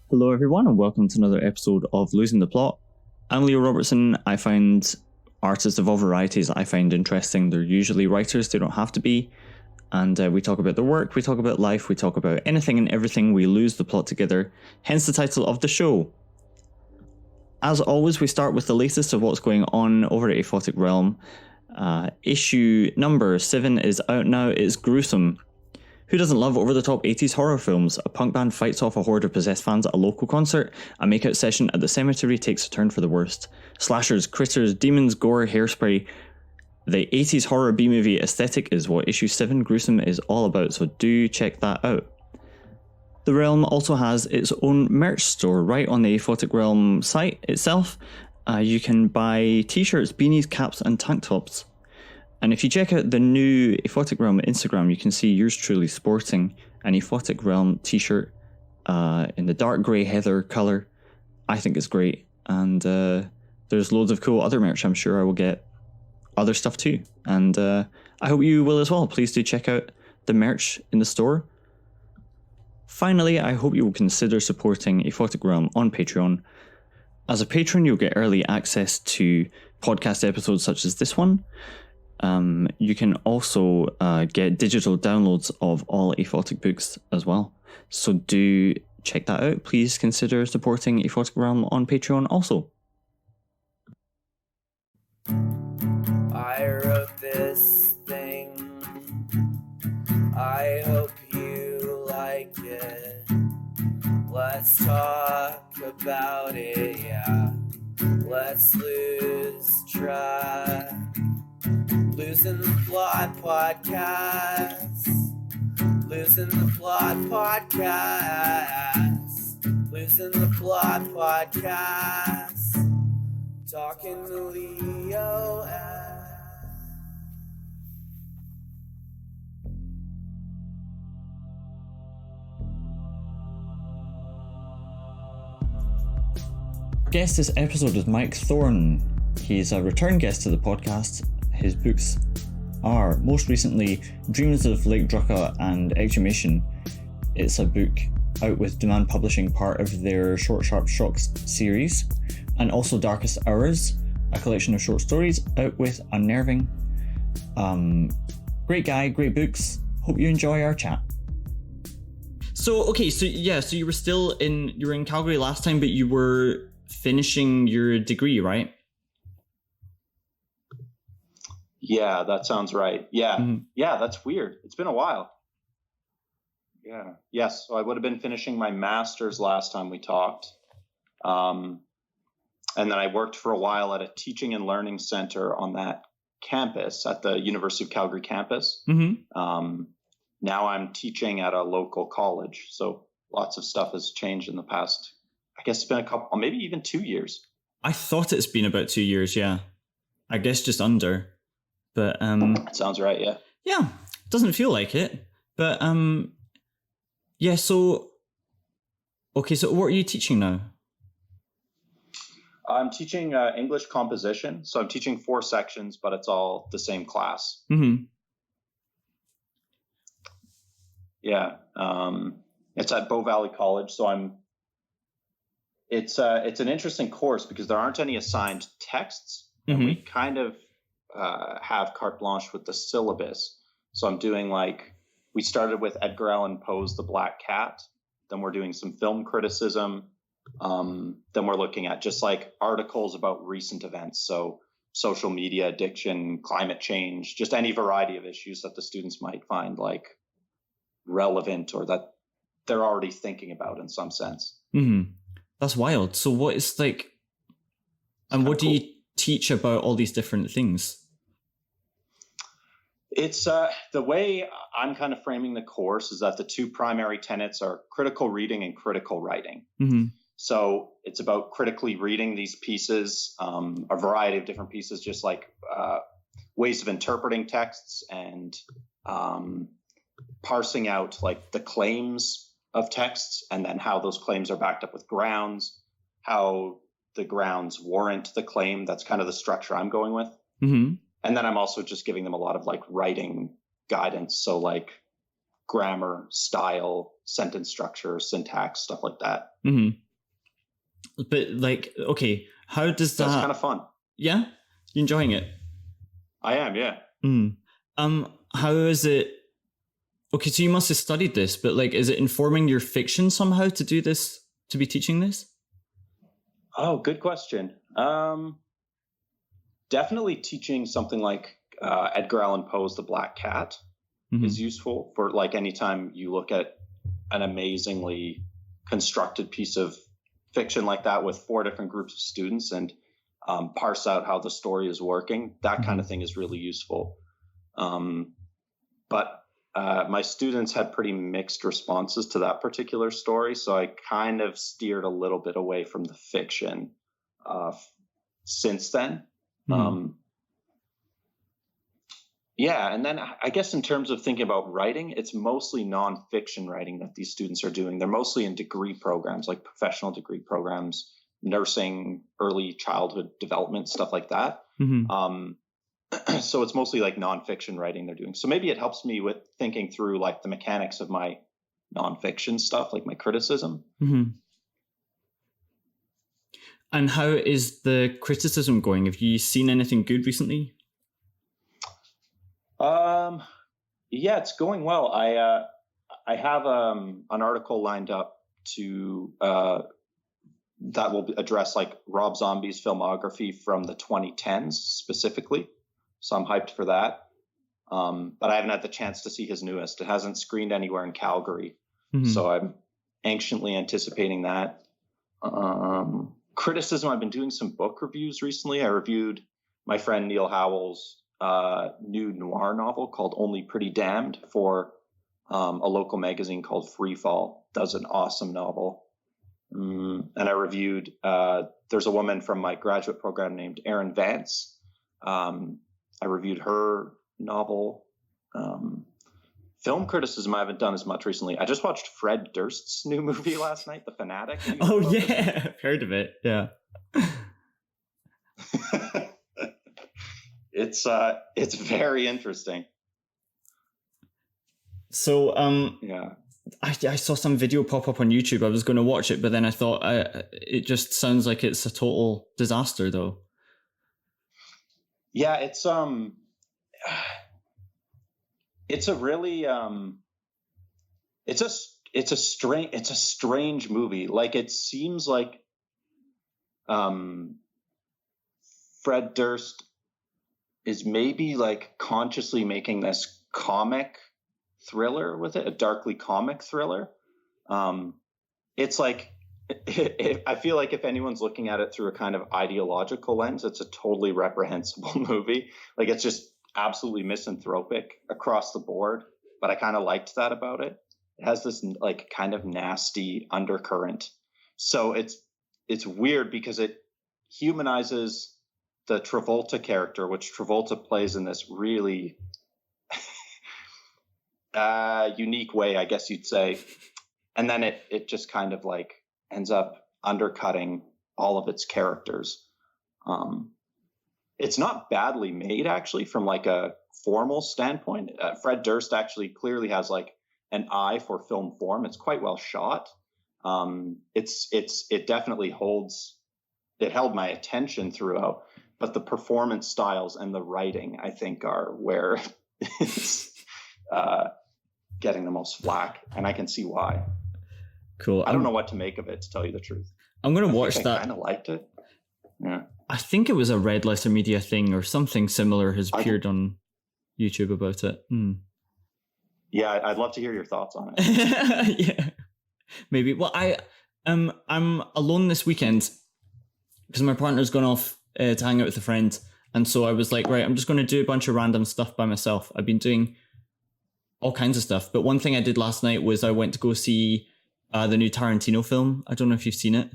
Hello everyone and welcome to another episode of Losing the Plot. I'm Leo Robertson. I find artists of all varieties I find interesting. They're usually writers, they don't have to be. And we talk about their work, we talk about life, we talk about anything and everything. We lose the plot together, hence the title of the show. As always, we start with the latest of what's going on over at Aphotic Realm. Issue number 7 is out now. It's gruesome. Who doesn't love over-the-top 80s horror films? A punk band fights off a horde of possessed fans at a local concert. A makeout session at the cemetery takes a turn for the worst. Slashers, critters, demons, gore, hairspray. The 80s horror B-movie aesthetic is what issue 7 Gruesome is all about, so do check that out. The Realm also has its own merch store right on the Aphotic Realm site itself. You can buy t-shirts, beanies, caps and tank tops. And if you check out the new Aphotic Realm Instagram, you can see yours truly sporting an Aphotic Realm t-shirt in the dark grey heather colour. I think it's great. And there's loads of cool other merch. I'm sure I will get other stuff too. And I hope you will as well. Please do check out the merch in the store. Finally, I hope you will consider supporting Aphotic Realm on Patreon. As a patron, you'll get early access to podcast episodes such as this one. You can also get digital downloads of all Aphotic books as well. So do check that out. Please consider supporting Aphotic Realm on Patreon also. I wrote this thing. I hope you like it. Let's talk about it, yeah. Let's lose track. Losing the Plot Podcast. Losing the Plot Podcast. Losing the Plot Podcast. Talking to Leo. Guest this episode is Mike Thorn. He's a return guest to the podcast. His books are most recently Dreams of Lake Drukka and Exhumation. It's a book out with Demain Publishing, part of their Short Sharp Shocks series, and also Darkest Hours, a collection of short stories out with Unnerving. Great guy, great books. Hope you enjoy our chat. So you were in Calgary last time, but you were finishing your degree, right? Yeah, that sounds right. Yeah. Mm-hmm. Yeah, that's weird. It's been a while. Yeah. Yes. So I would have been finishing my master's last time we talked. And then I worked for a while at a teaching and learning center on that campus at the University of Calgary campus. Mm-hmm. Now I'm teaching at a local college. So lots of stuff has changed in the past. I guess it's been a couple, maybe even 2 years. I thought it's been about 2 years. Yeah. I guess just under. But sounds right, yeah. Yeah, doesn't feel like it. But yeah, so what are you teaching now? I'm teaching English composition. So I'm teaching 4 sections, but it's all the same class. Mm-hmm. Yeah. It's at Bow Valley College. So it's an interesting course because there aren't any assigned texts. Mm-hmm. And we kind of have carte blanche with the syllabus. So I'm doing we started with Edgar Allan Poe's The Black Cat. Then we're doing some film criticism. Then we're looking at just articles about recent events. So social media addiction, climate change, just any variety of issues that the students might find relevant or that they're already thinking about in some sense. Mm-hmm. That's wild. So what is and what do you teach about all these different things? It's the way I'm kind of framing the course is that the 2 primary tenets are critical reading and critical writing. Mm-hmm. So it's about critically reading these pieces, a variety of different pieces, just ways of interpreting texts and parsing out the claims of texts and then how those claims are backed up with grounds, how the grounds warrant the claim. That's kind of the structure I'm going with. Mm-hmm. And then I'm also just giving them a lot of writing guidance. So grammar, style, sentence structure, syntax, stuff like that. But like, okay, how does that? That's kind of fun. Yeah, you enjoying it? I am, yeah. How is it? Okay, so you must have studied this, but like, is it informing your fiction somehow to do this, to be teaching this? Oh, good question. Definitely teaching something like Edgar Allan Poe's The Black Cat is useful for like anytime you look at an amazingly constructed piece of fiction like that with 4 different groups of students and parse out how the story is working. That kind of thing is really useful. But my students had pretty mixed responses to that particular story, so I kind of steered a little bit away from the fiction since then. Yeah, and then I guess in terms of thinking about writing, it's mostly nonfiction writing that these students are doing. They're mostly in degree programs, like professional degree programs, nursing, early childhood development, stuff like that. So it's mostly like nonfiction writing they're doing. So maybe it helps me with thinking through like the mechanics of my nonfiction stuff, like my criticism. And how is the criticism going? Have you seen anything good recently? Yeah, it's going well. I have an article lined up to that will address like Rob Zombie's filmography from the 2010s specifically. So I'm hyped for that. But I haven't had the chance to see his newest. It hasn't screened anywhere in Calgary. So I'm anxiously anticipating that. Criticism, I've been doing some book reviews recently. I reviewed my friend Neil Howell's new noir novel called Only Pretty Damned for a local magazine called Freefall. Does an awesome novel. And I reviewed, there's a woman from my graduate program named Erin Vance. I reviewed her novel. Film criticism I haven't done as much recently. I just watched Fred Durst's new movie last night, The Fanatic. Oh yeah, I've heard of it. Yeah. It's very interesting. So yeah. I saw some video pop up on YouTube. I was going to watch it, but then I thought it just sounds like it's a total disaster, though. Yeah, it's a really it's a strange movie. Like it seems like Fred Durst is maybe like consciously making this comic thriller with it, a darkly comic thriller. It's like, I feel like if anyone's looking at it through a kind of ideological lens, it's a totally reprehensible movie. Like it's just absolutely misanthropic across the board. But I kind of liked that about it. It has this like kind of nasty undercurrent. So it's weird because it humanizes the Travolta character, which Travolta plays in this really unique way, I guess you'd say. And then it just kind of like ends up undercutting all of its characters. It's not badly made, actually, from like a formal standpoint. Fred Durst actually clearly has like an eye for film form. It's quite well shot. It definitely held my attention throughout, but the performance styles and the writing, I think, are where it's getting the most flack, and I can see why. Cool. I don't know what to make of it, to tell you the truth. I'm going to watch that. I kind of liked it. Yeah. I think it was a Red Letter Media thing or something similar has appeared on YouTube about it. Yeah, I'd love to hear your thoughts on it. Yeah, maybe. Well, I'm alone this weekend because my partner's gone off to hang out with a friend, and so I was like, right, I'm just going to do a bunch of random stuff by myself. I've been doing all kinds of stuff, but one thing I did last night was I went to go see the new Tarantino film. I don't know if you've seen it.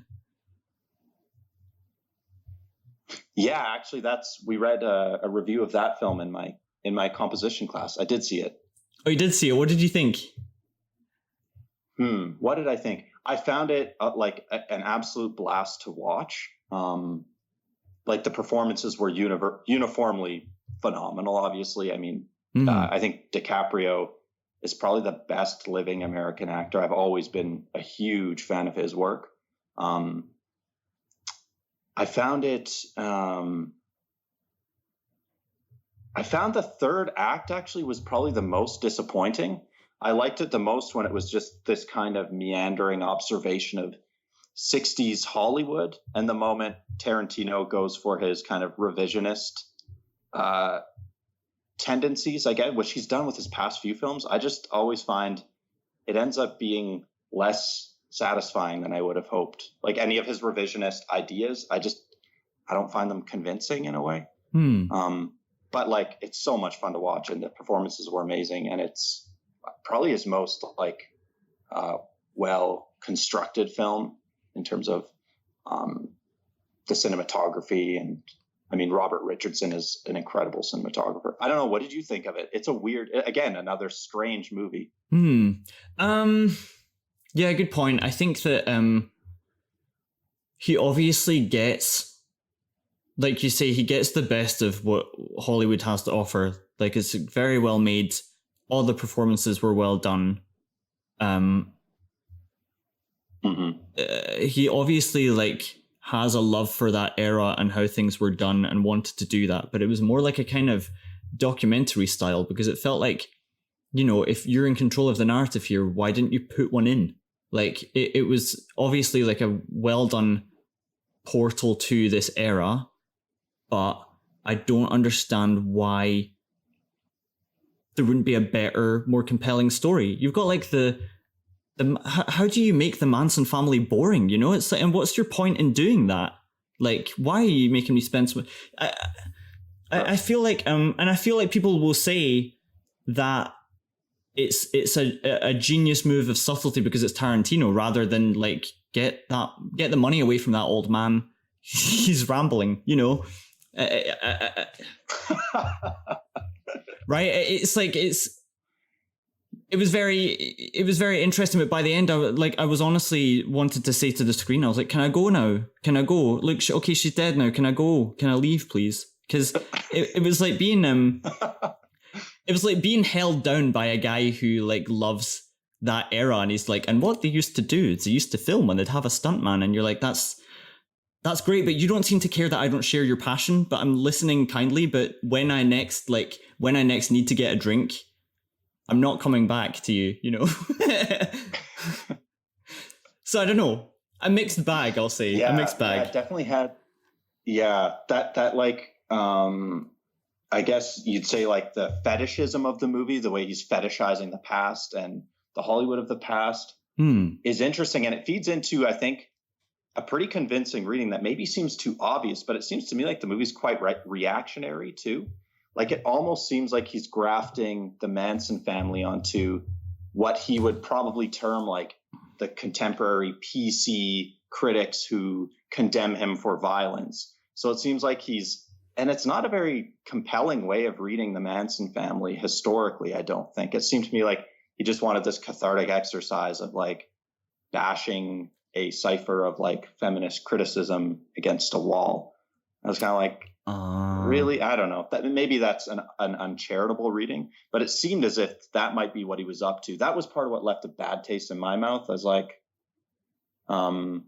Yeah, actually, we read a review of that film in my composition class. I did see it. Oh, you did see it. What did you think? What did I think? I found it like an absolute blast to watch. Like the performances were uniformly phenomenal. Obviously, I mean, I think DiCaprio is probably the best living American actor. I've always been a huge fan of his work. I found the third act actually was probably the most disappointing. I liked it the most when it was just this kind of meandering observation of 60s Hollywood. And the moment Tarantino goes for his kind of revisionist tendencies, I get, which he's done with his past few films, I just always find it ends up being less satisfying than I would have hoped. Like any of his revisionist ideas, I don't find them convincing in a way. But like, it's so much fun to watch, and the performances were amazing, and it's probably his most like well constructed film in terms of the cinematography. And I mean, Robert Richardson is an incredible cinematographer. I don't know, what did you think of it? It's a weird, again, another strange movie. Yeah, good point. I think that he obviously gets, like you say, he gets the best of what Hollywood has to offer. Like, it's very well made. All the performances were well done. He obviously like has a love for that era and how things were done and wanted to do that, but it was more like a kind of documentary style, because it felt like, you know, if you're in control of the narrative here, why didn't you put one in? Like, it was obviously like a well done portal to this era, but I don't understand why there wouldn't be a better, more compelling story. You've got like how do you make the Manson family boring? You know, it's like, and what's your point in doing that? Like, why are you making me spend so much? I feel like, and I feel like people will say that it's a genius move of subtlety because it's Tarantino, rather than like get the money away from that old man. He's rambling, you know. Right? It's like it was very interesting, but by the end, I was honestly wanted to say to the screen, I was like, "Can I go now? Can I go? Look, okay, she's dead now. Can I go? Can I leave, please?" Because it was like being it was like being held down by a guy who like loves that era, and he's like, and what they used to do is they used to film and they'd have a stuntman, and you're like, that's great, but you don't seem to care that I don't share your passion, but I'm listening kindly. But when I next need to get a drink, I'm not coming back to you, you know? So I don't know. A mixed bag, I'll say. Yeah, a mixed bag. Yeah, it definitely had, that like, I guess you'd say like the fetishism of the movie, the way he's fetishizing the past and the Hollywood of the past is interesting. And it feeds into, I think, a pretty convincing reading that maybe seems too obvious, but it seems to me like the movie's quite reactionary too. Like, it almost seems like he's grafting the Manson family onto what he would probably term like the contemporary PC critics who condemn him for violence. So it seems like and it's not a very compelling way of reading the Manson family historically, I don't think. It seemed to me like he just wanted this cathartic exercise of like bashing a cipher of like feminist criticism against a wall. I was kind of like, really? I don't know. Maybe that's an uncharitable reading, but it seemed as if that might be what he was up to. That was part of what left a bad taste in my mouth. I was like, and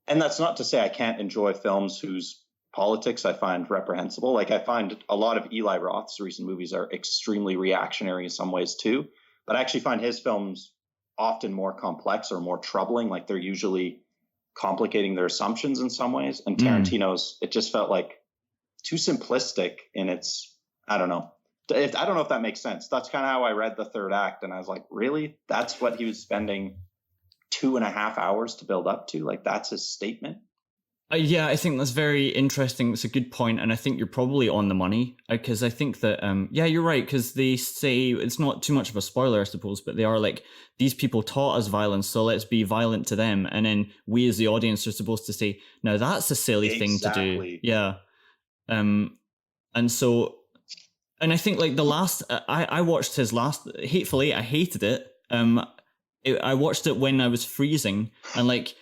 that's not to say I can't enjoy films whose politics I find reprehensible. Like, I find a lot of Eli Roth's recent movies are extremely reactionary in some ways too, but I actually find his films often more complex or more troubling. Like, they're usually complicating their assumptions in some ways. And Tarantino's, it just felt like too simplistic in its, I don't know. I don't know if that makes sense. That's kind of how I read the third act. And I was like, really? That's what he was spending 2.5 hours to build up to? Like, that's his statement? Yeah, I think that's very interesting. It's a good point, and I think you're probably on the money, because I think that, yeah, you're right, because they say, it's not too much of a spoiler, I suppose, but they are like, these people taught us violence, so let's be violent to them, and then we as the audience are supposed to say, now that's a silly thing to do. Yeah. And so, and I think like the last, I watched his last, Hateful Eight, I hated it. I watched it when I was freezing, and like,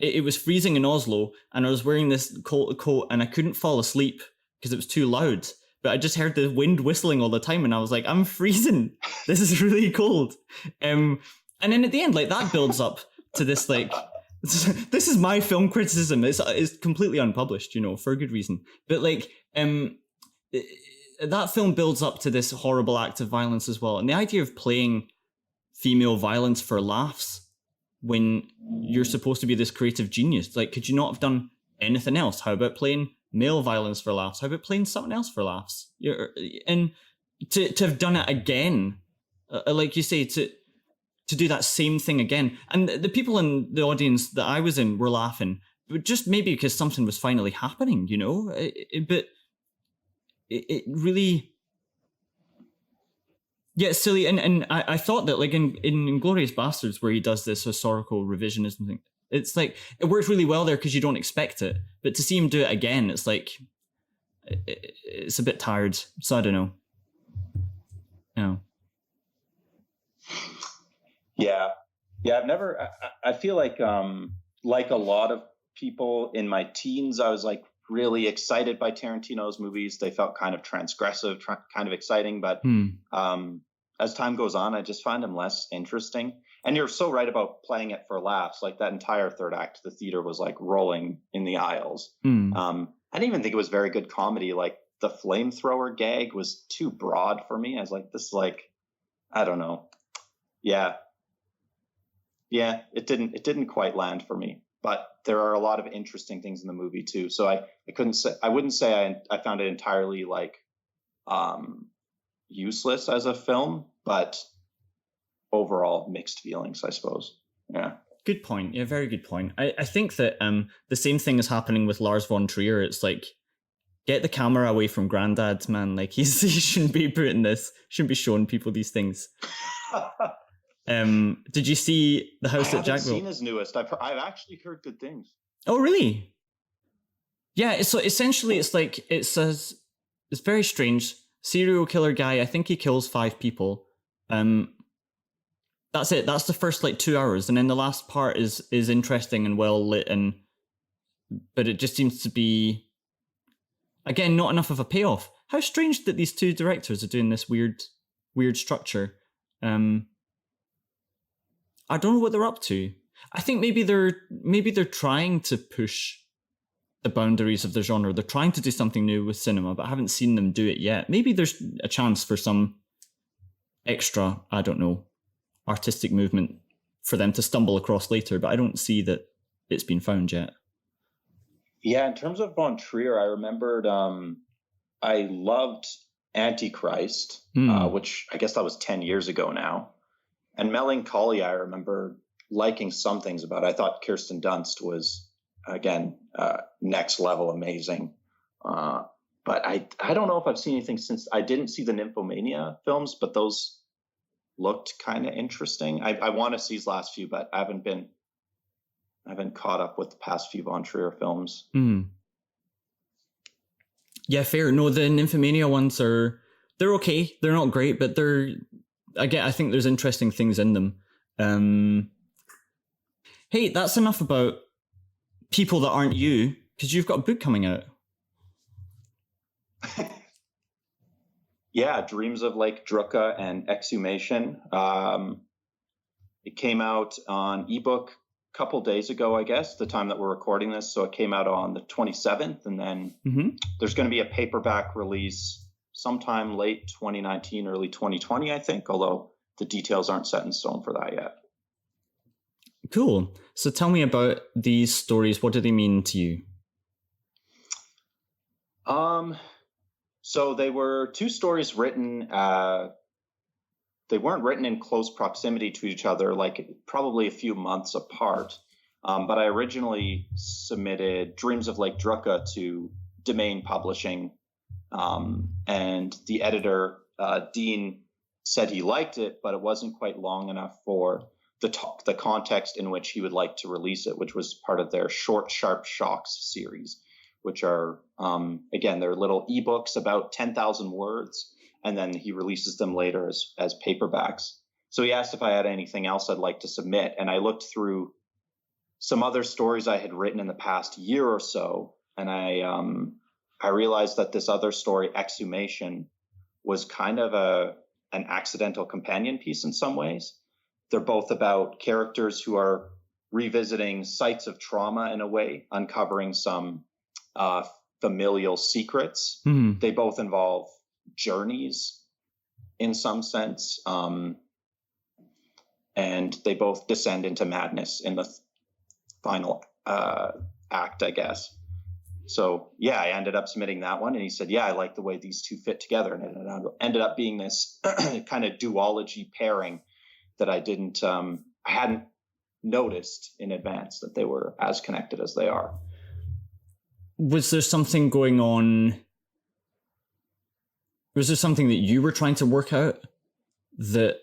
it was freezing in Oslo, and I was wearing this coat and I couldn't fall asleep because it was too loud. but I just heard the wind whistling all the time, and I was like, I'm freezing. This is really cold. And then at the end, like, that builds up to this, like, this is my film criticism. It's completely unpublished, for a good reason. But like, that film builds up to this horrible act of violence as well. And the idea of playing female violence for laughs when you're supposed to be this creative genius, like, could you not have done anything else? How about playing male violence for laughs? How about playing something else for laughs? And to have done it again, like you say, to do that same thing again. And the people in the audience that I was in were laughing, but just maybe because something was finally happening, but it really, yeah, it's silly. And I thought that, like, in Inglourious Bastards, where he does this historical revisionism thing, it's like, it works really well there because you don't expect it. But to see him do it again, it's like, it's a bit tired. So I don't know. Yeah. I've never. I feel like a lot of people in my teens, I was like really excited by Tarantino's movies. They felt kind of transgressive, kind of exciting. But as time goes on, I just find them less interesting. And you're so right about playing it for laughs. Like, that entire third act, the theater was like rolling in the aisles. I didn't even think it was very good comedy. Like, the flamethrower gag was too broad for me. I was like, this is like, I don't know. Yeah, it didn't quite land for me, but there are a lot of interesting things in the movie too. So I wouldn't say I found it entirely like useless as a film, but overall mixed feelings, I suppose. Yeah. Good point. Yeah, very good point. I think that the same thing is happening with Lars von Trier. It's like, get the camera away from Grandad, man. Like, he shouldn't be shouldn't be showing people these things. Did you see The House that Jack Built? I haven't seen his newest. I've actually heard good things. Oh, really? Yeah. So essentially, it's like, it's very strange. Serial killer guy. I think he kills 5 people. That's it. That's the first like 2 hours, and then the last part is interesting and well lit, but it just seems to be, again, not enough of a payoff. How strange that these 2 directors are doing this weird structure. I don't know what they're up to. I think maybe they're trying to push the boundaries of the genre. They're trying to do something new with cinema, but I haven't seen them do it yet. Maybe there's a chance for some extra, I don't know, artistic movement for them to stumble across later, but I don't see that it's been found yet. Yeah, in terms of von Trier, I remembered I loved Antichrist, which I guess that was 10 years ago now. And Melancholia, I remember liking some things about it. I thought Kirsten Dunst was, again, next level amazing. But I don't know if I've seen anything since. I didn't see the Nymphomania films, but those looked kind of interesting. I want to see his last few, but I haven't caught up with the past few von Trier films. Yeah, fair. No, the Nymphomania ones they're okay. They're not great, but I think there's interesting things in them. Hey, that's enough about people that aren't you, because you've got a book coming out. Yeah, Dreams of Lake Drukka and Exhumation. It came out on ebook a couple days ago, I guess, the time that we're recording this. So it came out on the 27th, and then there's going to be a paperback release sometime late 2019, early 2020, I think, although the details aren't set in stone for that yet. Cool. So tell me about these stories. What do they mean to you? So they were 2 stories written, they weren't written in close proximity to each other, like probably a few months apart. But I originally submitted Dreams of Lake Drukka to Demain Publishing. And the editor, Dean, said he liked it, but it wasn't quite long enough for the context in which he would like to release it, which was part of their Short, Sharp Shocks series, which are, again, they're little ebooks about 10,000 words, and then he releases them later as paperbacks. So he asked if I had anything else I'd like to submit, and I looked through some other stories I had written in the past year or so, and I I realized that this other story, Exhumation, was kind of an accidental companion piece in some ways. They're both about characters who are revisiting sites of trauma in a way, uncovering some familial secrets. Mm-hmm. They both involve journeys in some sense. And they both descend into madness in the final act, I guess. So, yeah, I ended up submitting that one. And he said, yeah, I like the way these two fit together. And it ended up being this kind of duology pairing that I hadn't noticed in advance that they were as connected as they are. Was there something going on? Was there something that you were trying to work out that,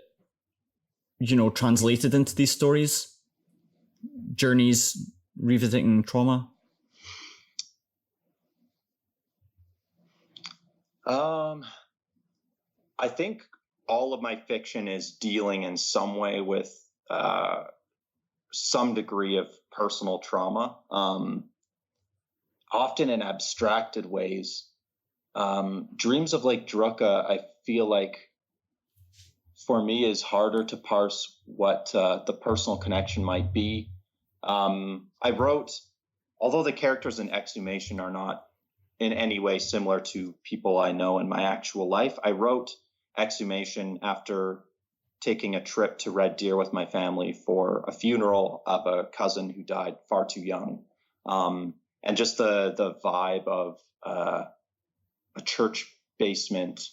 translated into these stories? Journeys, revisiting trauma? I think all of my fiction is dealing in some way with some degree of personal trauma, often in abstracted ways. Dreams of Lake Drukka, I feel like, for me, is harder to parse what the personal connection might be. I wrote, although the characters in Exhumation are not in any way similar to people I know in my actual life, I wrote Exhumation after taking a trip to Red Deer with my family for a funeral of a cousin who died far too young. And just the vibe of a church basement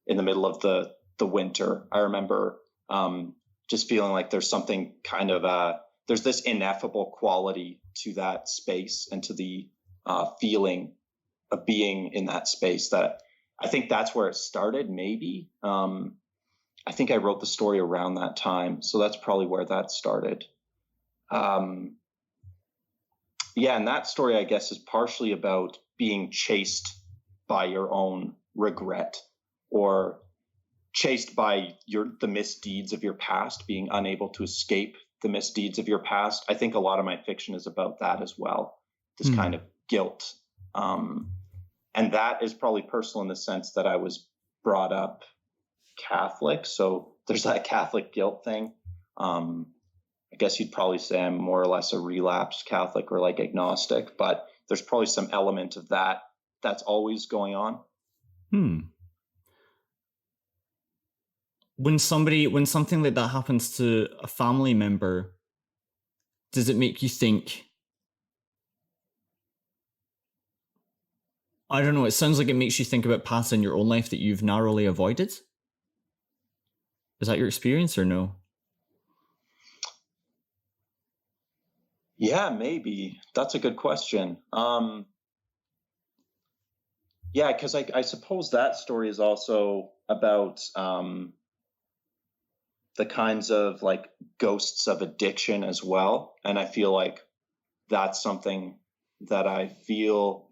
in the middle of the winter. I remember just feeling like there's something kind of there's this ineffable quality to that space and to the feeling of being in that space that I think that's where it started. Maybe I think I wrote the story around that time, so that's probably where that started. And that story, I guess, is partially about being chased by your own regret, or chased by the misdeeds of your past, being unable to escape the misdeeds of your past. I think a lot of my fiction is about that as well, this kind of guilt. And that is probably personal in the sense that I was brought up Catholic, so there's that Catholic guilt thing. I guess you'd probably say I'm more or less a relapsed Catholic or like agnostic, but there's probably some element of that that's always going on. When something like that happens to a family member, does it make you think? I don't know, it sounds like it makes you think about paths in your own life that you've narrowly avoided. Is that your experience or no? Yeah, maybe. That's a good question. Yeah, because I suppose that story is also about the kinds of like ghosts of addiction as well. And I feel like that's something that I feel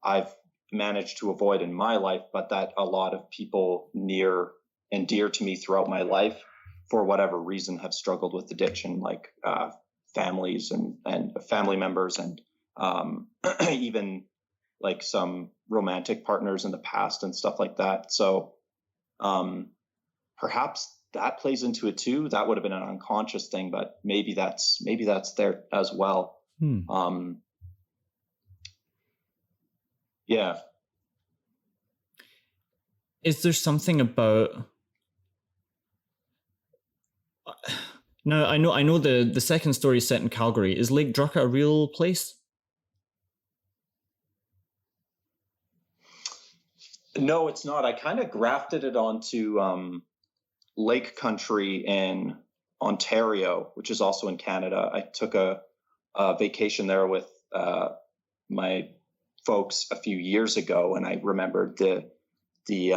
I've managed to avoid in my life, but that a lot of people near and dear to me throughout my life, for whatever reason, have struggled with addiction, like families and family members, and even like some romantic partners in the past and stuff like that. So perhaps that plays into it too. That would have been an unconscious thing, but maybe that's there as well. Yeah. Is there something about? No, I know the second story is set in Calgary. Is Lake Drukka a real place? No, it's not. I kind of grafted it onto lake country in Ontario, which is also in Canada. I took a vacation there with my folks a few years ago, and I remembered the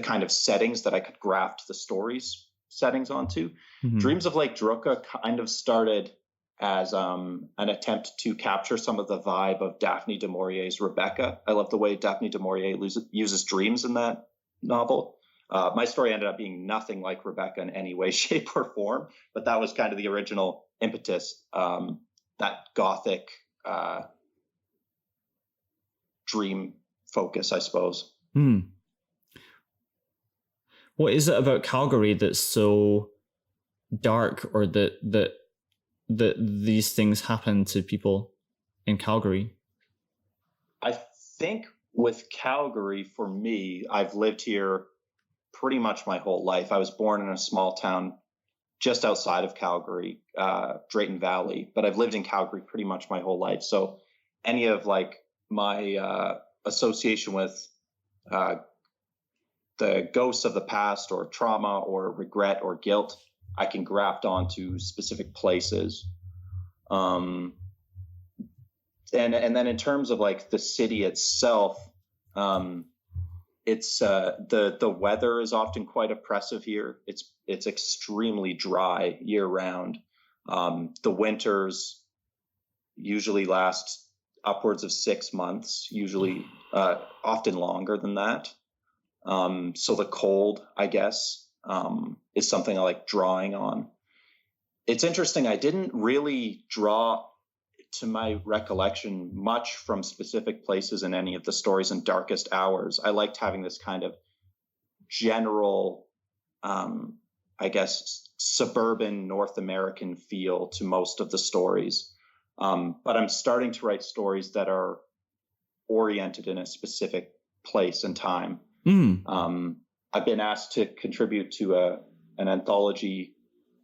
kind of settings that I could graft the stories settings onto. Dreams of Lake Drukka kind of started as an attempt to capture some of the vibe of Daphne du Maurier's Rebecca. I love the way Daphne du Maurier uses dreams in that novel. My story ended up being nothing like Rebecca in any way, shape, or form, but that was kind of the original impetus. That gothic dream focus, I suppose. What is it about Calgary that's so dark, or that these things happen to people in Calgary? I think with Calgary, for me, I've lived here pretty much my whole life. I was born in a small town just outside of Calgary, Drayton Valley, but I've lived in Calgary pretty much my whole life. So any of like my association with the ghosts of the past, or trauma or regret or guilt, I can graft onto specific places. And then in terms of like the city itself, it's the weather is often quite oppressive here. It's extremely dry year round. The winters usually last upwards of 6 months, usually often longer than that. So the cold, I guess, is something I like drawing on. It's interesting. I didn't really draw, to my recollection, much from specific places in any of the stories in Darkest Hours. I liked having this kind of general, I guess, suburban North American feel to most of the stories. But I'm starting to write stories that are oriented in a specific place and time. I've been asked to contribute to an anthology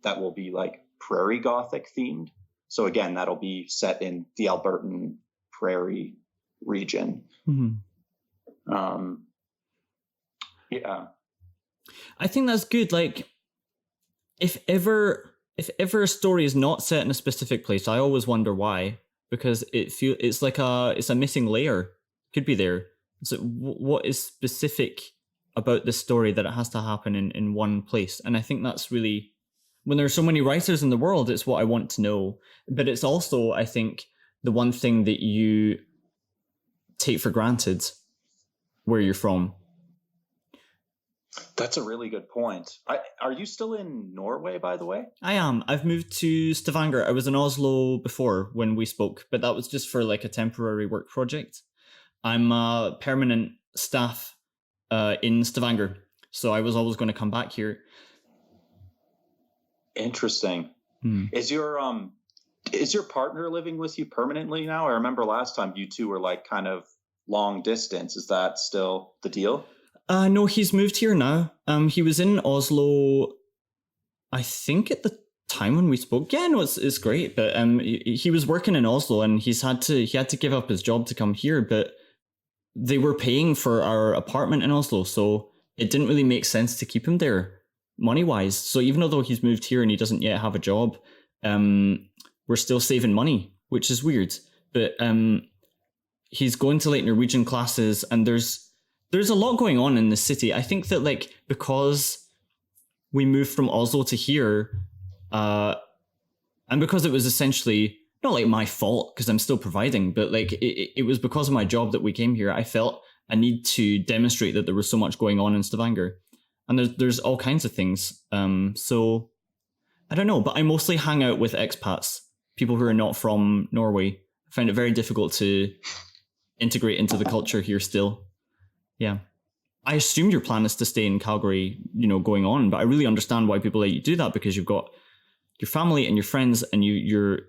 that will be like prairie Gothic themed. So again, that'll be set in the Albertan prairie region. Yeah. I think that's good. Like, if ever a story is not set in a specific place, I always wonder why, because it's a missing layer. Could be there. So what is specific about this story that it has to happen in one place? And I think that's really, when there's so many writers in the world, it's what I want to know. But it's also, I think, the one thing that you take for granted where you're from. That's a really good point. Are you still in Norway, by the way? I am. I've moved to Stavanger. I was in Oslo before when we spoke, but that was just for like a temporary work project. I'm a permanent staff in Stavanger, so I was always going to come back here. Interesting. Is your partner living with you permanently now? I remember last time you two were like kind of long distance. Is that still the deal? No, he's moved here now. He was in Oslo, I think, at the time when we spoke. Yeah, no, it's great. But he was working in Oslo, and he had to give up his job to come here. But they were paying for our apartment in Oslo, so it didn't really make sense to keep him there money wise. So even though he's moved here and he doesn't yet have a job, we're still saving money, which is weird. But he's going to like Norwegian classes, and there's a lot going on in the city. I think that like because we moved from Oslo to here, and because it was essentially not like my fault because I'm still providing, but like it was because of my job that we came here. I felt a need to demonstrate that there was so much going on in Stavanger, and there's all kinds of things. So I don't know, but I mostly hang out with expats, people who are not from Norway. I find it very difficult to integrate into the culture here still. Yeah. I assume your plan is to stay in Calgary, going on, but I really understand why people let you do that, because you've got your family and your friends, and you're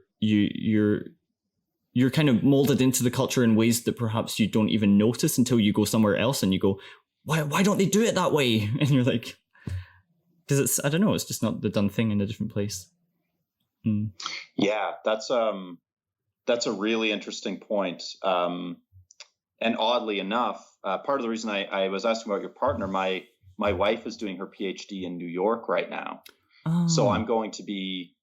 kind of molded into the culture in ways that perhaps you don't even notice until you go somewhere else and you go, why don't they do it that way? And you're like, because it's just not the done thing in a different place. Yeah, that's a really interesting point. And oddly enough, part of the reason I was asking about your partner, my wife is doing her PhD in New York right now. Oh. So I'm going to be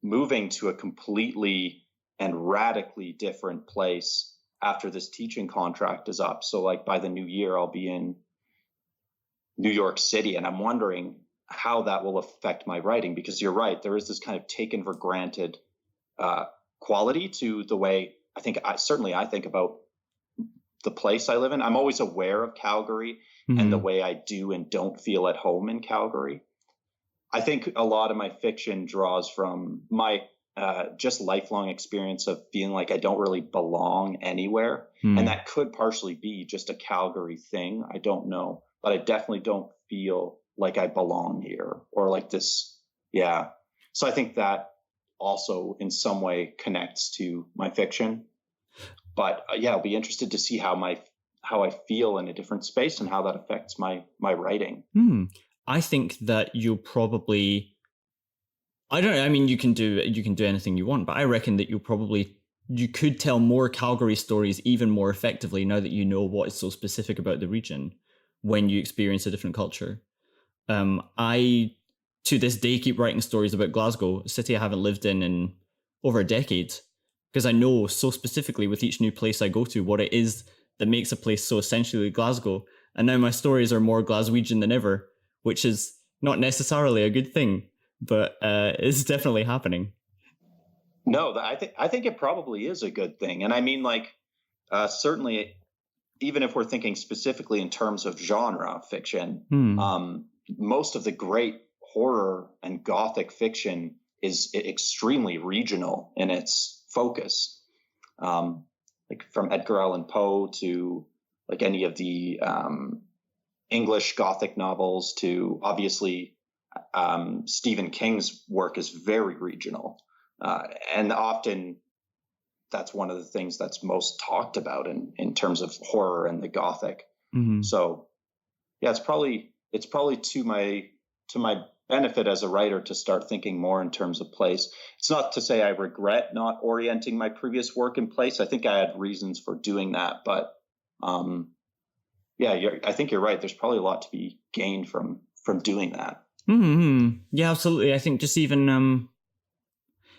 moving to a completely and radically different place after this teaching contract is up. So like by the new year, I'll be in New York City, and I'm wondering how that will affect my writing, because you're right. There is this kind of taken for granted quality to the way I think about the place I live in. I'm always aware of Calgary and the way I do and don't feel at home in Calgary. I think a lot of my fiction draws from my just lifelong experience of feeling like I don't really belong anywhere. And that could partially be just a Calgary thing. I don't know, but I definitely don't feel like I belong here or like this. Yeah. So I think that also in some way connects to my fiction. But I'll be interested to see how I feel in a different space and how that affects my writing. I think that you'll probably, I don't know, I mean, you can do anything you want, but I reckon that you could tell more Calgary stories even more effectively now that you know what is so specific about the region when you experience a different culture. I, to this day, keep writing stories about Glasgow, a city I haven't lived in over a decade, because I know so specifically with each new place I go to what it is that makes a place so essentially Glasgow. And now my stories are more Glaswegian than ever, which is not necessarily a good thing, but it's definitely happening. No, I think it probably is a good thing. And I mean, like, certainly, even if we're thinking specifically in terms of genre fiction, most of the great horror and Gothic fiction is extremely regional in its focus. Like from Edgar Allan Poe to like any of the English Gothic novels to obviously Stephen King's work is very regional. And often that's one of the things that's most talked about in terms of horror and the Gothic. So yeah, it's probably to my benefit as a writer to start thinking more in terms of place. It's not to say I regret not orienting my previous work in place. I think I had reasons for doing that, but I think you're right. There's probably a lot to be gained from doing that. Yeah, absolutely. I think just even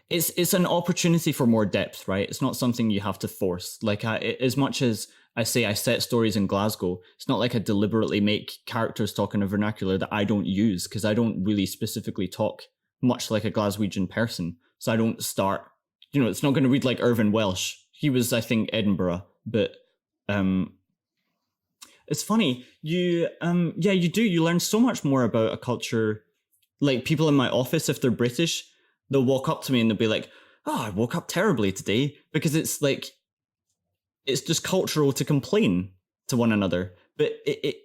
it's an opportunity for more depth, right? It's not something you have to force. Like as much as I say I set stories in Glasgow, it's not like I deliberately make characters talk in a vernacular that I don't use, because I don't really specifically talk much like a Glaswegian person. So I don't start, it's not going to read like Irvin Welsh. He was, I think, Edinburgh, but it's funny. You learn so much more about a culture. Like people in my office, if they're British, they'll walk up to me and they'll be like, "Oh, I woke up terribly today," because it's like, it's just cultural to complain to one another, but it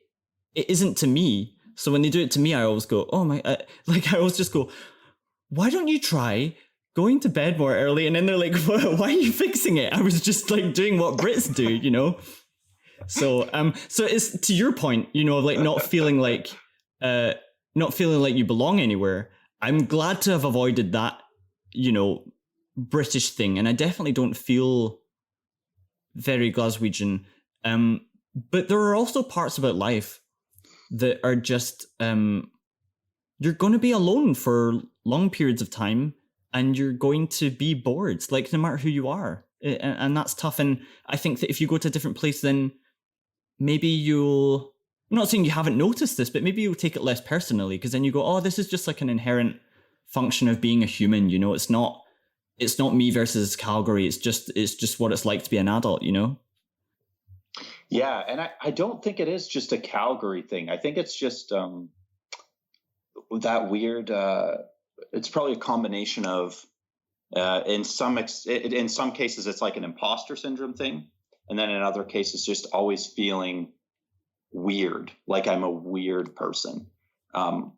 isn't to me. So when they do it to me, I always go, "Oh my!" I always just go, "Why don't you try going to bed more early?" And then they're like, "Why are you fixing it? I was just like doing what Brits do, So it's to your point, like not feeling like you belong anywhere. I'm glad to have avoided that, British thing, and I definitely don't feel very Glaswegian. But there are also parts about life that are just you're going to be alone for long periods of time, and you're going to be bored, like no matter who you are, and that's tough. And I think that if you go to a different place, then maybe I'm not saying you haven't noticed this, but maybe you'll take it less personally, because then you go, "Oh, this is just like an inherent function of being a human, It's not me versus Calgary. It's just what it's like to be an adult, Yeah, and I don't think it is just a Calgary thing. I think it's just that weird. It's probably a combination of in some cases it's like an imposter syndrome thing, and then in other cases just always feeling weird, like I'm a weird person,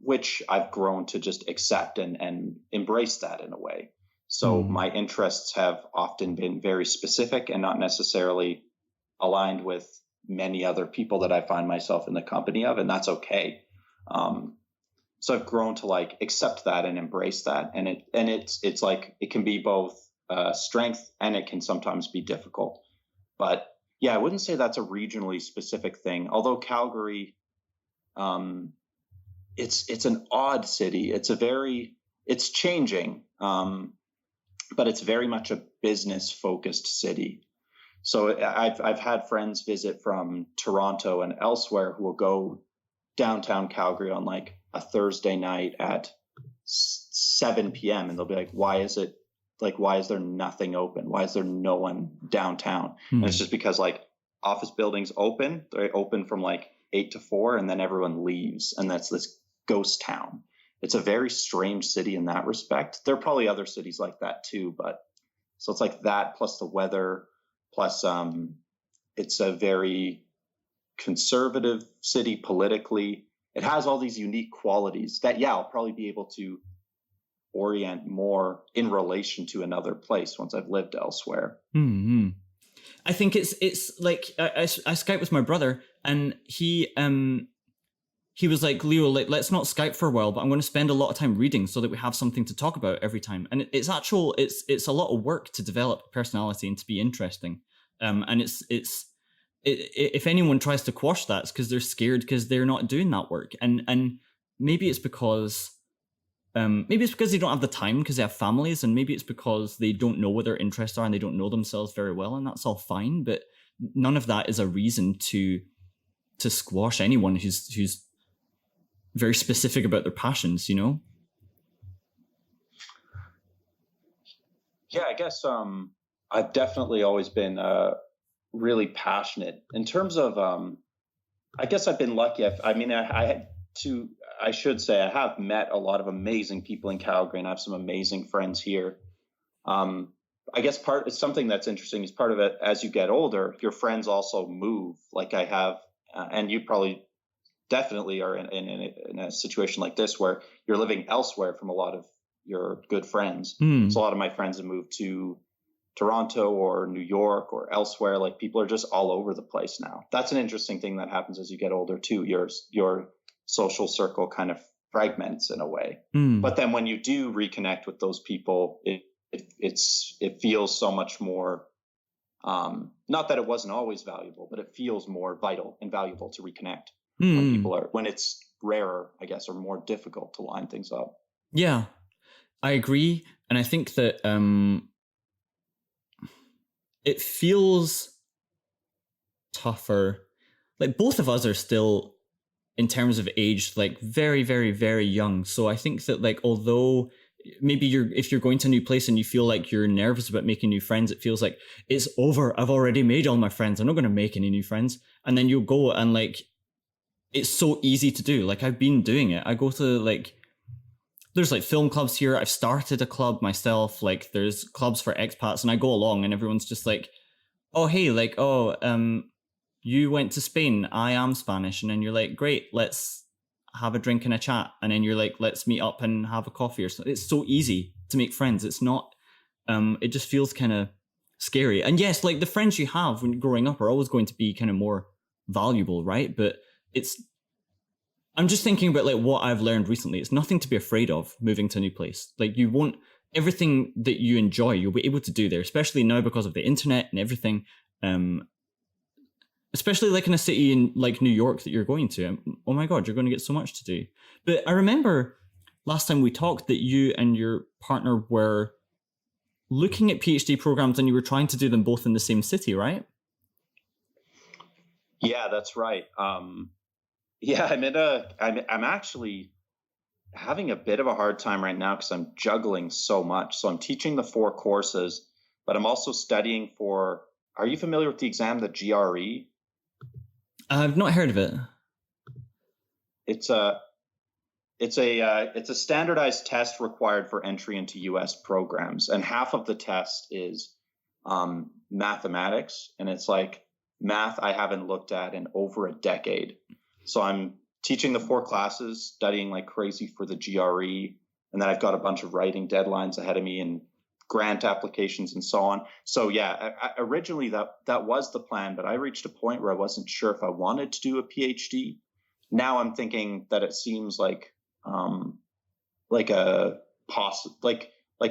which I've grown to just accept and embrace that in a way. So my interests have often been very specific and not necessarily aligned with many other people that I find myself in the company of, and that's okay. So I've grown to like accept that and embrace that, and it's like it can be both strength and it can sometimes be difficult. But yeah, I wouldn't say that's a regionally specific thing. Although Calgary, it's an odd city. It's changing, but it's very much a business focused city. So I've had friends visit from Toronto and elsewhere who will go downtown Calgary on like a Thursday night at 7 p.m. and they'll be like, why is there nothing open? Why is there no one downtown? And it's just because like office buildings they open from like 8 to 4 and then everyone leaves. And that's this ghost town. it's a very strange city in that respect. There are probably other cities like that too, but so it's like that plus the weather, plus it's a very conservative city politically. It has all these unique qualities that, yeah, I'll probably be able to orient more in relation to another place once I've lived elsewhere. Mm-hmm. I think it's like I Skype with my brother, and he was like, Leo, like, let's not Skype for a while, but I'm going to spend a lot of time reading so that we have something to talk about every time. And it's a lot of work to develop personality and to be interesting. And if anyone tries to quash that, it's because they're scared because they're not doing that work. And maybe it's because they don't have the time because they have families, and maybe it's because they don't know what their interests are and they don't know themselves very well, and that's all fine. But none of that is a reason to squash anyone who's very specific about their passions, you know? Yeah, I guess I've definitely always been really passionate in terms of I guess I've been lucky. I should say I have met a lot of amazing people in Calgary, and I have some amazing friends here. I guess it's something that's interesting is part of it. As you get older, your friends also move. Like I have, and you probably definitely are in a situation like this where you're living elsewhere from a lot of your good friends. So a lot of my friends have moved to Toronto or New York or elsewhere. Like people are just all over the place now. That's an interesting thing that happens as you get older too. Your social circle kind of fragments in a way. But then when you do reconnect with those people, it feels so much more, not that it wasn't always valuable, but it feels more vital and valuable to reconnect when it's rarer, I guess, or more difficult to line things up. Yeah, I agree. And I think that it feels tougher. Like both of us are still, in terms of age, like very, very, very young. So I think that like, although maybe if you're going to a new place and you feel like you're nervous about making new friends, it feels like it's over. I've already made all my friends. I'm not going to make any new friends. And then you'll go and like, it's so easy to do. Like I've been doing it. I go to like, there's like film clubs here. I've started a club myself. Like there's clubs for expats, and I go along and everyone's just like, oh, hey, like, you went to Spain. I am Spanish. And then you're like, great, let's have a drink and a chat. And then you're like, let's meet up and have a coffee or something. It's so easy to make friends. It's not, it just feels kind of scary. And yes, like the friends you have when you're growing up are always going to be kind of more valuable, right? But I'm just thinking about like what I've learned recently. It's nothing to be afraid of moving to a new place. Like you won't, everything that you enjoy, you'll be able to do there, especially now because of the internet and everything. Especially like in a city in like New York that you're going to. Oh my God, you're going to get so much to do. But I remember last time we talked that you and your partner were looking at PhD programs and you were trying to do them both in the same city, right? Yeah, that's right. Yeah, I'm actually having a bit of a hard time right now because I'm juggling so much. So I'm teaching the 4 courses, but I'm also studying for, are you familiar with the exam, the GRE? I've not heard of it. It's a standardized test required for entry into U.S. programs, and half of the test is mathematics, and it's like math I haven't looked at in over a decade. So I'm teaching the 4 classes, studying like crazy for the GRE, and then I've got a bunch of writing deadlines ahead of me and grant applications and so on. So yeah, originally that was the plan, but I reached a point where I wasn't sure if I wanted to do a PhD. Now I'm thinking that it seems like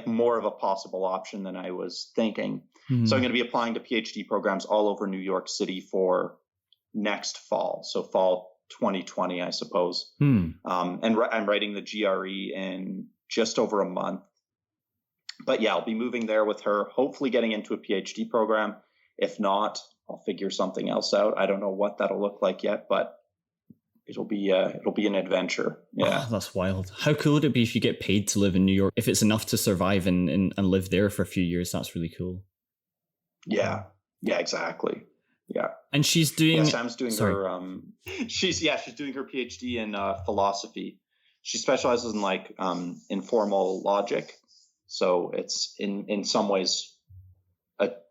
more of a possible option than I was thinking. Mm-hmm. So I'm going to be applying to PhD programs all over New York City for next fall. So fall 2020, I suppose. And I'm writing the GRE in just over a month. But yeah, I'll be moving there with her, hopefully getting into a PhD program. If not, I'll figure something else out. I don't know what that'll look like yet, but it'll be an adventure. Yeah. Oh, that's wild. How cool would it be if you get paid to live in New York? If it's enough to survive and live there for a few years, that's really cool. Yeah. Yeah, exactly. Yeah. And she's doing... Yeah, Sam's doing her... She's doing her PhD in philosophy. she specializes in like informal logic. So it's in some ways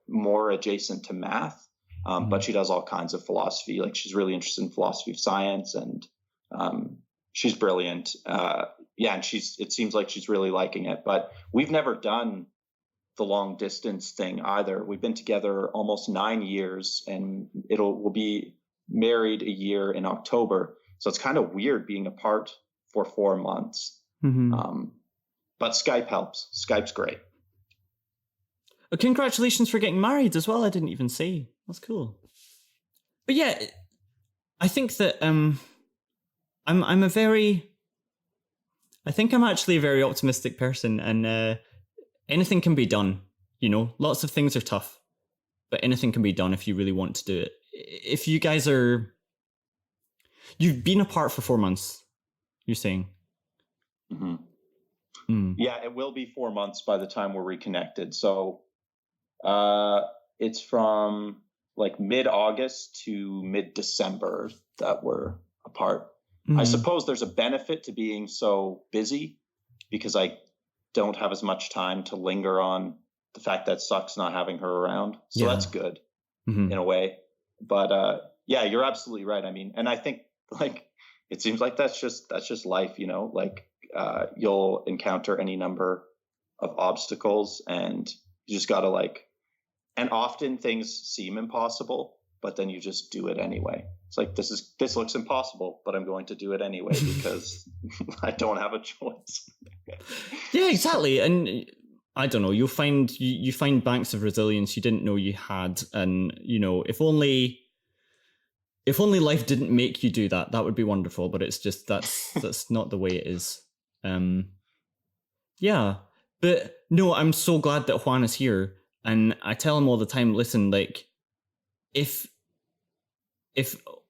more adjacent to math, but she does all kinds of philosophy. Like she's really interested in philosophy of science, and she's brilliant. And it seems like she's really liking it. But we've never done the long distance thing either. We've been together almost 9 years, and we'll be married a year in October. So it's kind of weird being apart for 4 months. But Skype helps. Skype's great. Well, congratulations for getting married as well. I didn't even say. That's cool. But yeah, I think that I'm actually a very optimistic person, and anything can be done. You know, lots of things are tough, but anything can be done if you really want to do it. If you guys you've been apart for 4 months, you're saying. Yeah, it will be 4 months by the time we're reconnected. So it's from like mid-August to mid-December that we're apart. I suppose there's a benefit to being so busy because I don't have as much time to linger on the fact that it sucks not having her around. So that's good in a way. But yeah, you're absolutely right. I mean, and I think like it seems like that's just life, you know, like you'll encounter any number of obstacles, and you just got to like, and often things seem impossible, but then you just do it anyway. It's like, this looks impossible, but I'm going to do it anyway because I don't have a choice. Yeah, exactly. And I don't know, you find banks of resilience you didn't know you had. And, you know, if only life didn't make you do that, that would be wonderful. But it's just, that's not the way it is. Yeah, but no, I'm so glad that Juan is here. And I tell him all the time, listen, like, if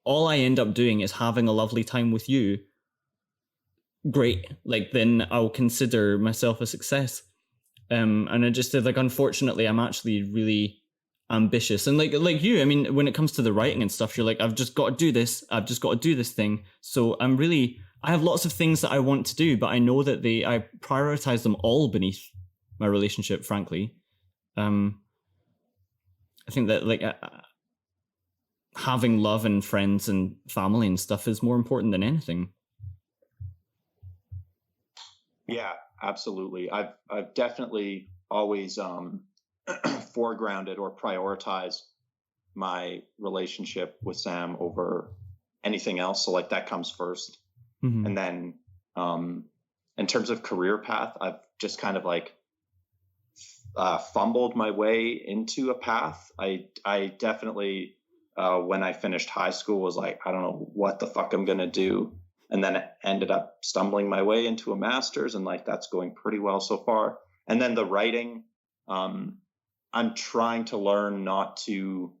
all I end up doing is having a lovely time with you, great. Like, then I'll consider myself a success. And I just said, like, unfortunately, I'm actually really ambitious. And like you, I mean, when it comes to the writing and stuff, you're like, I've just got to do this. I've just got to do this thing. So I have lots of things that I want to do, but I know that I prioritize them all beneath my relationship, frankly. I think that like having love and friends and family and stuff is more important than anything. Yeah, absolutely. I've definitely always foregrounded or prioritized my relationship with Sam over anything else. So like that comes first. And then in terms of career path, I've just kind of like fumbled my way into a path. I definitely when I finished high school was like, I don't know what the fuck I'm gonna do, and then ended up stumbling my way into a master's, and like that's going pretty well so far. And then the writing, I'm trying to learn not to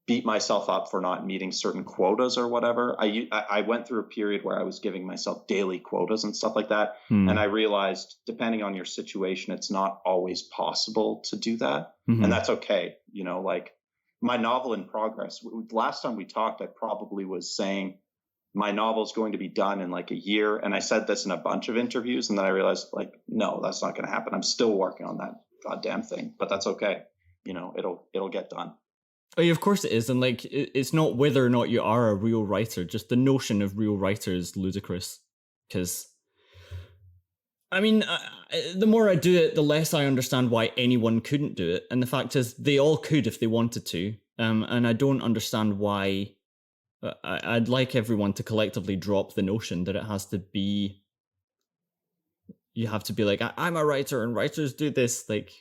beat myself up for not meeting certain quotas or whatever. I went through a period where I was giving myself daily quotas and stuff like that. And I realized depending on your situation, it's not always possible to do that. And that's okay. You know, like my novel in progress, last time we talked, I probably was saying my novel is going to be done in like a year. And I said this in a bunch of interviews. And then I realized like, no, that's not going to happen. I'm still working on that goddamn thing, but that's okay. You know, it'll get done. Oh, yeah, of course it is. And like, it's not whether or not you are a real writer, just the notion of real writer is ludicrous. Because, I mean, the more I do it, the less I understand why anyone couldn't do it. And the fact is, they all could if they wanted to. And I don't understand why. I'd like everyone to collectively drop the notion that it has to be, you have to be like, I'm a writer and writers do this. Like,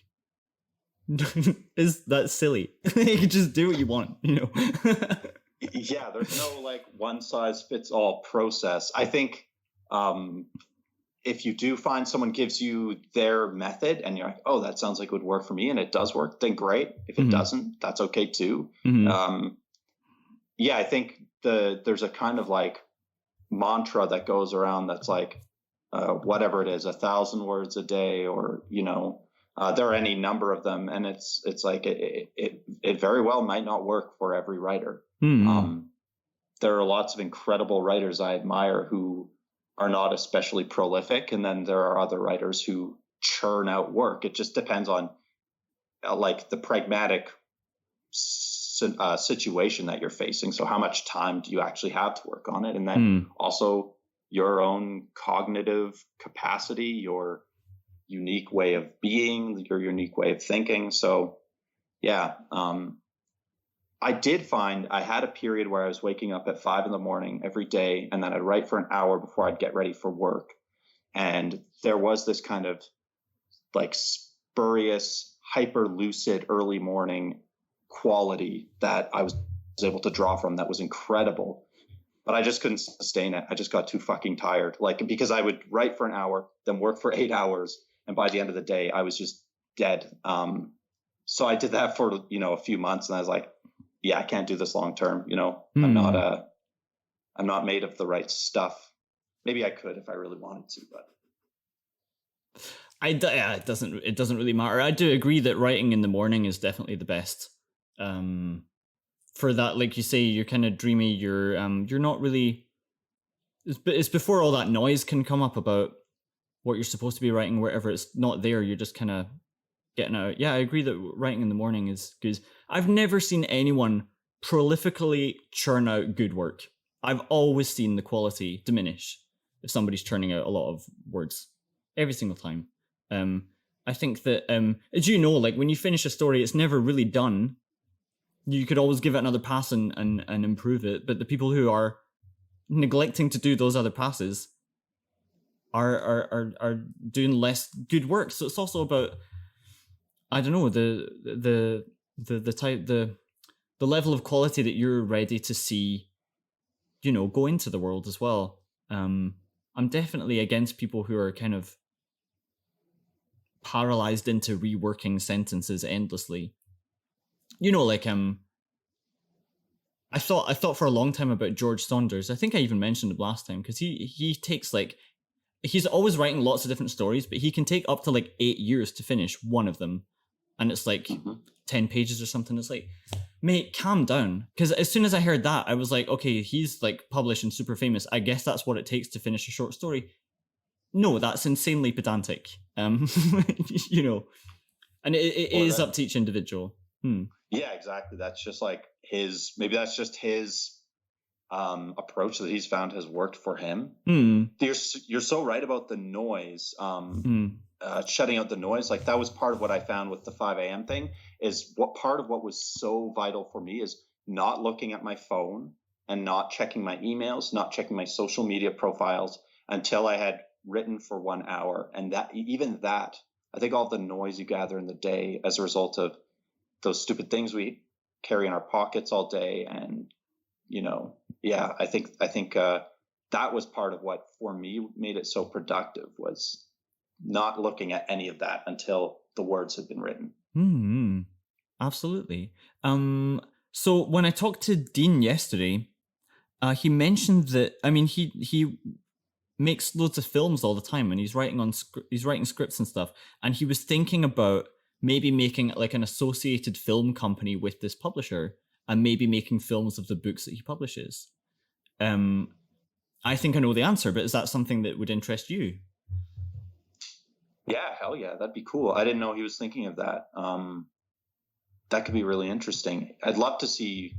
is that silly? You can just do what you want, you know. Yeah, there's no like one size fits all process. I think if you do find someone gives you their method and you're like, oh, that sounds like it would work for me, and it does work, then great. If it doesn't, that's okay too. Yeah, I think there's a kind of like mantra that goes around that's like whatever it is, 1,000 words a day, or you know. There are any number of them, and it's like it very well might not work for every writer. There are lots of incredible writers I admire who are not especially prolific, and then there are other writers who churn out work. It just depends on like the pragmatic situation that you're facing. So how much time do you actually have to work on it? And then also your own cognitive capacity, your unique way of being, your unique way of thinking. So yeah, I did find I had a period where I was waking up at 5 a.m. every day, and then I'd write for an hour before I'd get ready for work. And there was this kind of like spurious, hyper lucid early morning quality that I was able to draw from that was incredible. But I just couldn't sustain it. I just got too fucking tired. Like, because I would write for an hour, then work for 8 hours. And by the end of the day, I was just dead. So I did that for, a few months, and I was like, yeah, I can't do this long term. I'm not made of the right stuff. Maybe I could if I really wanted to, but it doesn't really matter. I do agree that writing in the morning is definitely the best. For that, like you say, you're kind of dreamy. You're not really. It's before all that noise can come up about what you're supposed to be writing. Wherever it's not there, you're just kind of getting out. Yeah, I agree that writing in the morning is good. I've never seen anyone prolifically churn out good work. I've always seen the quality diminish if somebody's churning out a lot of words every single time. I think that, as you know, like when you finish a story, it's never really done. You could always give it another pass and improve it. But the people who are neglecting to do those other passes are doing less good work. So it's also about, I don't know, the level of quality that you're ready to see, go into the world as well. I'm definitely against people who are kind of paralyzed into reworking sentences endlessly. I thought for a long time about George Saunders. I think I even mentioned it last time, because he takes he's always writing lots of different stories, but he can take up to 8 years to finish one of them. And it's 10 pages or something. It's like, mate, calm down. Because as soon as I heard that, I was like, okay, he's published and super famous. I guess that's what it takes to finish a short story. No, that's insanely pedantic. And it is up to each individual. Yeah, exactly. That's just maybe that's just his approach that he's found has worked for him. You're so right about the noise. Shutting out the noise, that was part of what I found with the 5 a.m. thing. Is what part of what was so vital for me is not looking at my phone and not checking my emails, not checking my social media profiles until I had written for 1 hour. And that, I think all the noise you gather in the day as a result of those stupid things we carry in our pockets all day, and I think that was part of what for me made it so productive, was not looking at any of that until the words had been written. Absolutely. So when I talked to Dean yesterday, he mentioned that, he makes loads of films all the time, and he's writing scripts and stuff, and he was thinking about maybe making an associated film company with this publisher, and maybe making films of the books that he publishes. I think I know the answer, but is that something that would interest you? Yeah, hell yeah, that'd be cool. I didn't know he was thinking of that. That could be really interesting. I'd love to see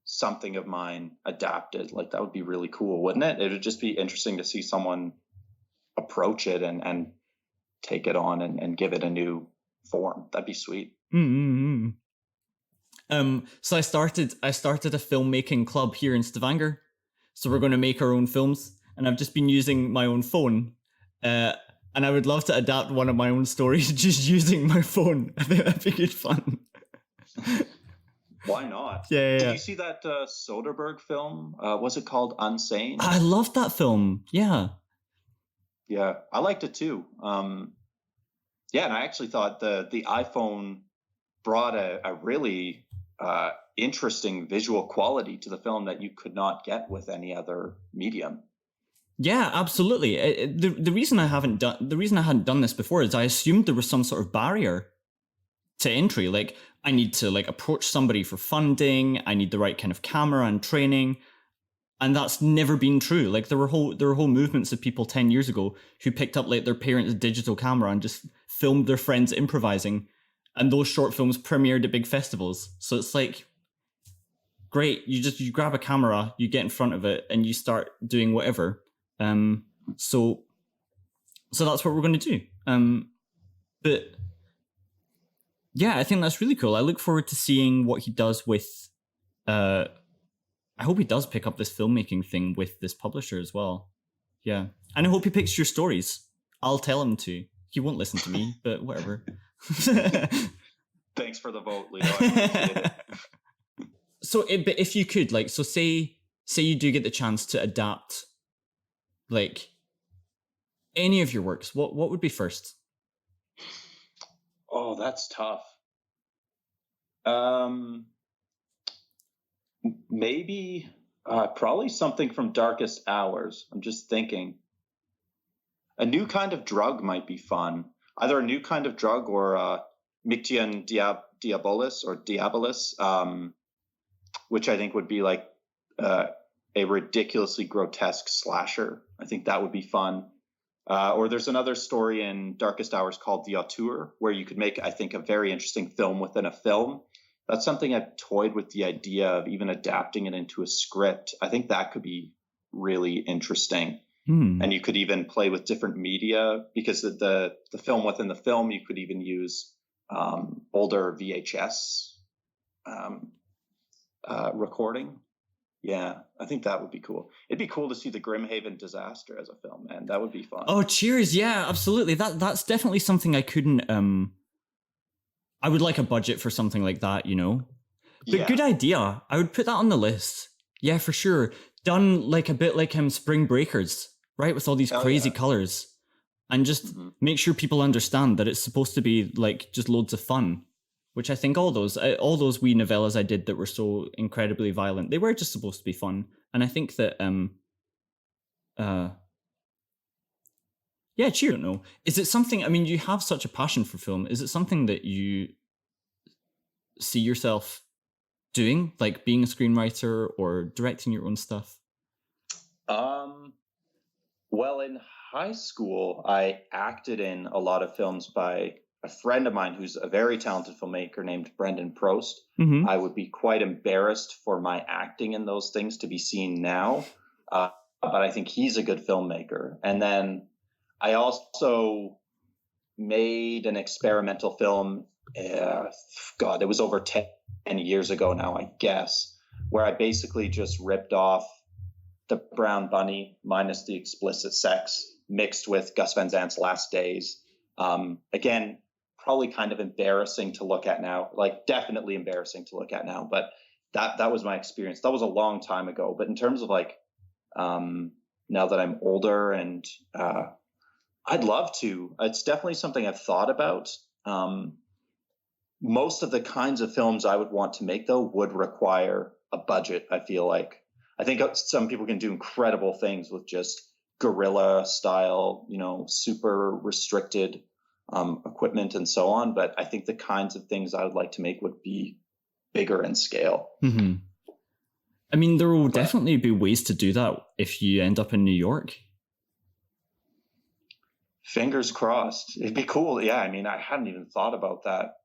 something of mine adapted. That would be really cool, wouldn't it? It would just be interesting to see someone approach it and take it on and give it a new form. That'd be sweet. So I started a filmmaking club here in Stavanger. So we're going to make our own films, and I've just been using my own phone. And I would love to adapt one of my own stories just using my phone. I think that'd be good fun. Why not? Yeah. Did you see that Soderbergh film? Was it called Unsane? I loved that film. Yeah. Yeah, I liked it too. And I actually thought the iPhone brought a really interesting visual quality to the film that you could not get with any other medium. Yeah, absolutely. The reason I hadn't done this before is I assumed there was some sort of barrier to entry. I need to approach somebody for funding. I need the right kind of camera and training. And that's never been true. Like there were whole movements of people 10 years ago who picked up like their parents' digital camera and just filmed their friends improvising, and those short films premiered at big festivals. So it's like, great, you grab a camera, you get in front of it, and you start doing whatever. So that's what we're going to do. But yeah, I think that's really cool. I look forward to seeing what he does with. I hope he does pick up this filmmaking thing with this publisher as well. Yeah. And I hope he picks your stories. I'll tell him to. He won't listen to me, but whatever. Thanks for the vote, Leo. I appreciate it. So if you could, like, so say you do get the chance to adapt, like, any of your works, what would be first? Oh, that's tough. Maybe probably something from Darkest Hours. I'm just thinking. A new kind of drug might be fun. Either a new kind of drug or Mictian Diabolus, which I think would be like a ridiculously grotesque slasher. I think that would be fun. Or there's another story in Darkest Hours called The Auteur, where you could make, I think, a very interesting film within a film. That's something I've toyed with the idea of even adapting it into a script. I think that could be really interesting. And you could even play with different media, because the film within the film, you could even use older VHS recording. Yeah, I think that would be cool. It'd be cool to see the Grimhaven disaster as a film, man. That would be fun. Oh, cheers. Yeah, absolutely. That's definitely something I couldn't... I would like a budget for something like that, you know? But good idea. I would put that on the list. Yeah, for sure. Done like a bit like Spring Breakers, right? With all these crazy colors. And just make sure people understand that it's supposed to be like just loads of fun. Which I think all those wee novellas I did that were so incredibly violent, they were just supposed to be fun. And I think that yeah, cheer. I don't know. Is it something, I mean, you have such a passion for film. Is it something that you see yourself doing, like being a screenwriter or directing your own stuff? Well, in high school, I acted in a lot of films by a friend of mine who's a very talented filmmaker named Brendan Prost. I would be quite embarrassed for my acting in those things to be seen now. But I think he's a good filmmaker. And then I also made an experimental film, it was over 10 years ago now, I guess, where I basically just ripped off The Brown Bunny minus the explicit sex, mixed with Gus Van Sant's Last Days. Again, probably kind of embarrassing to look at now, like definitely embarrassing to look at now, but that was my experience. That was a long time ago. But in terms of like, now that I'm older and I'd love to. It's definitely something I've thought about. Most of the kinds of films I would want to make, though, would require a budget, I feel like. I think some people can do incredible things with just guerrilla style, you know, super restricted equipment and so on. But I think the kinds of things I would like to make would be bigger in scale. I mean, there will definitely be ways to do that if you end up in New York. Fingers crossed. It'd be cool. Yeah, I mean, I hadn't even thought about that.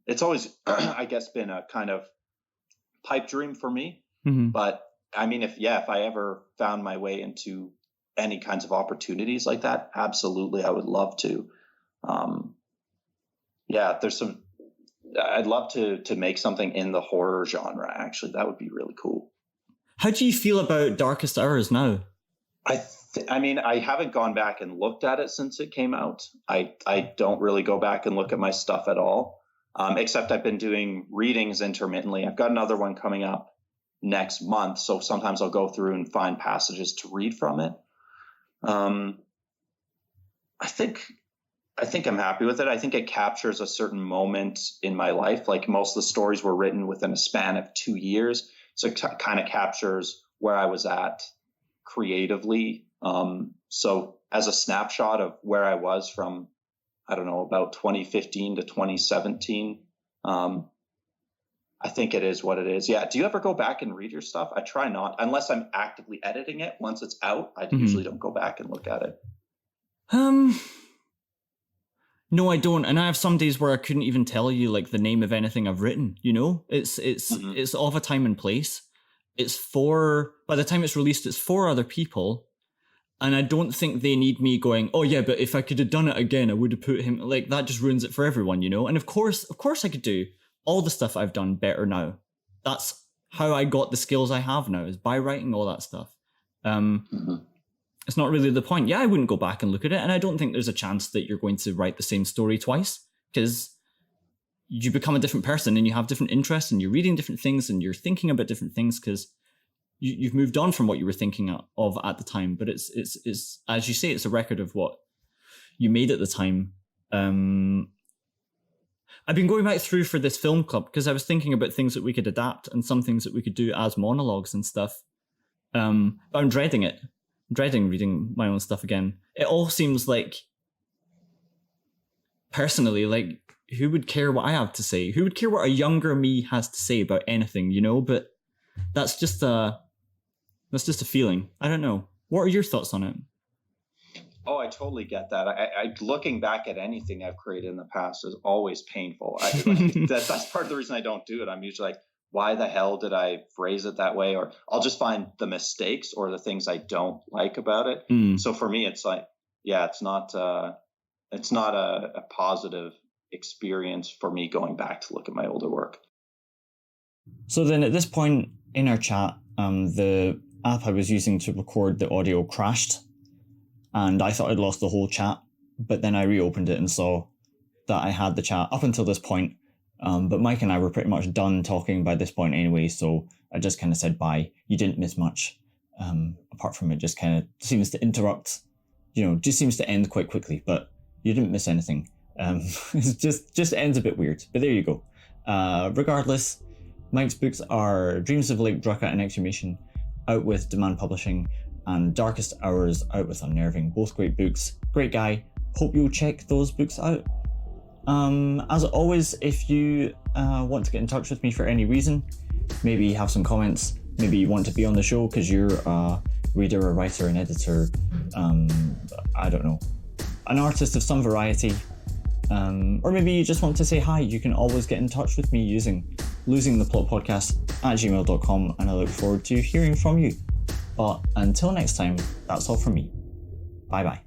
It's always, I guess, been a kind of pipe dream for me. But I mean, if I ever found my way into any kinds of opportunities like that, absolutely, I would love to. I'd love to make something in the horror genre. Actually, that would be really cool. How do you feel about Darkest Hours now? I mean, I haven't gone back and looked at it since it came out. I don't really go back and look at my stuff at all, except I've been doing readings intermittently. I've got another one coming up next month, so sometimes I'll go through and find passages to read from it. I think I'm happy with it. I think it captures a certain moment in my life. Like most of the stories were written within a span of 2 years, so it kind of captures where I was at creatively. So as a snapshot of where I was from, I don't know, about 2015 to 2017, I think it is what it is. Yeah. Do you ever go back and read your stuff? I try not, unless I'm actively editing it. Once it's out, I usually don't go back and look at it. No, I don't. And I have some days where I couldn't even tell you like the name of anything I've written, you know? It's of a time and place. By the time it's released, it's for other people. And I don't think they need me going, oh yeah, but if I could have done it again, I would have put him, like, that just ruins it for everyone, you know? And of course I could do all the stuff I've done better now. That's how I got the skills I have now, is by writing all that stuff. It's not really the point. Yeah, I wouldn't go back and look at it. And I don't think there's a chance that you're going to write the same story twice, because you become a different person and you have different interests and you're reading different things and you're thinking about different things because you've moved on from what you were thinking of at the time. But it's as you say, it's a record of what you made at the time. I've been going back through for this film club because I was thinking about things that we could adapt and some things that we could do as monologues and stuff. But I'm dreading it. I'm dreading reading my own stuff again. It all seems like, personally, like, who would care what I have to say? Who would care what a younger me has to say about anything, you know? But that's just a feeling. I don't know. What are your thoughts on it? Oh, I totally get that. I looking back at anything I've created in the past is always painful. That's part of the reason I don't do it. I'm usually like, why the hell did I phrase it that way? Or I'll just find the mistakes or the things I don't like about it. So for me, it's like, yeah, it's not a positive experience for me going back to look at my older work. So then at this point in our chat, the app I was using to record the audio crashed, and I thought I'd lost the whole chat, but then I reopened it and saw that I had the chat up until this point. But Mike and I were pretty much done talking by this point anyway, so I just kind of said bye. You didn't miss much, apart from it just kind of seems to interrupt, just seems to end quite quickly, but you didn't miss anything. It just ends a bit weird, but there you go. Regardless, Mike's books are Dreams of Lake Drukka and Exhumation, out with Demain Publishing, and Darkest Hours, out with Unnerving. Both great books. Great guy. Hope you'll check those books out. As always, if you want to get in touch with me for any reason, maybe have some comments, maybe you want to be on the show because you're a reader, a writer, an editor, I don't know, an artist of some variety, or maybe you just want to say hi, you can always get in touch with me using losingtheplotpodcast-at-gmail-dot-com, and I look forward to hearing from you. But until next time, that's all from me. Bye bye.